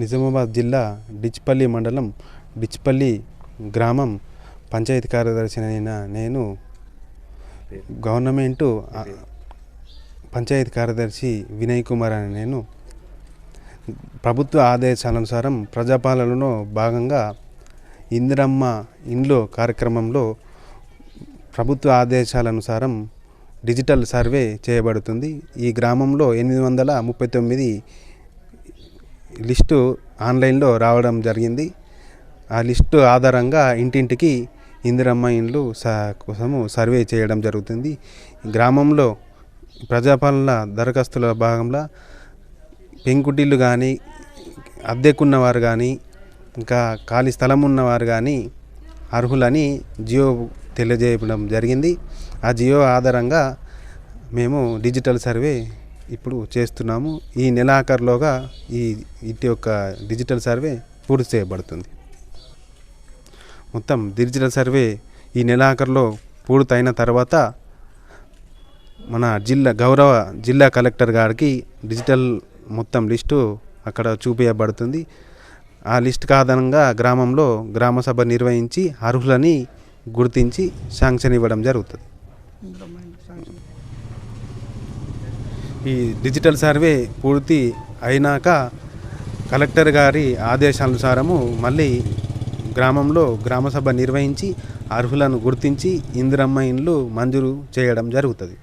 నిజామాబాద్ జిల్లా డిచ్పల్లి మండలం డిచ్పల్లి గ్రామం పంచాయతీ కార్యదర్శి అయిన నేను గవర్నమెంటు పంచాయతీ కార్యదర్శి వినయ్ కుమార్ అని నేను ప్రభుత్వ ఆదేశానుసారం ప్రజాపాలనలో భాగంగా ఇందిరమ్మ ఇండ్లు కార్యక్రమంలో ప్రభుత్వ ఆదేశాలనుసారం డిజిటల్ సర్వే చేయబడుతుంది. ఈ గ్రామంలో 839 లిస్టు ఆన్లైన్లో రావడం జరిగింది. ఆ లిస్టు ఆధారంగా ఇంటింటికి ఇందిరమ్మ ఇండ్లు కోసము సర్వే చేయడం జరుగుతుంది. గ్రామంలో ప్రజాపాలన దరఖాస్తుల భాగంలో పెంకుటిల్లు కానీ, అద్దెకున్నవారు కానీ, ఇంకా ఖాళీ స్థలం ఉన్నవారు కానీ అర్హులని జియో తెలియజేయడం జరిగింది. ఆ జియో ఆధారంగా మేము డిజిటల్ సర్వే ఇప్పుడు చేస్తున్నాము. ఈ నెలాఖరులోగా ఇటు యొక్క డిజిటల్ సర్వే పూర్తి చేయబడుతుంది. మొత్తం డిజిటల్ సర్వే ఈ నెలాఖరులో పూర్తయిన తర్వాత మన గౌరవ జిల్లా కలెక్టర్ గారికి డిజిటల్ మొత్తం లిస్టు అక్కడ చూపించబడుతుంది. ఆ లిస్టుకు ఆధారంగా గ్రామంలో గ్రామసభ నిర్వహించి అర్హులని గుర్తించి శాంక్షన్ ఇవ్వడం జరుగుతుంది. ఈ డిజిటల్ సర్వే పూర్తి అయినాక కలెక్టర్ గారి ఆదేశానుసారము మళ్ళీ గ్రామంలో గ్రామసభ నిర్వహించి అర్హులను గుర్తించి ఇందిరమ్మ ఇండ్లు మంజూరు చేయడం జరుగుతుంది.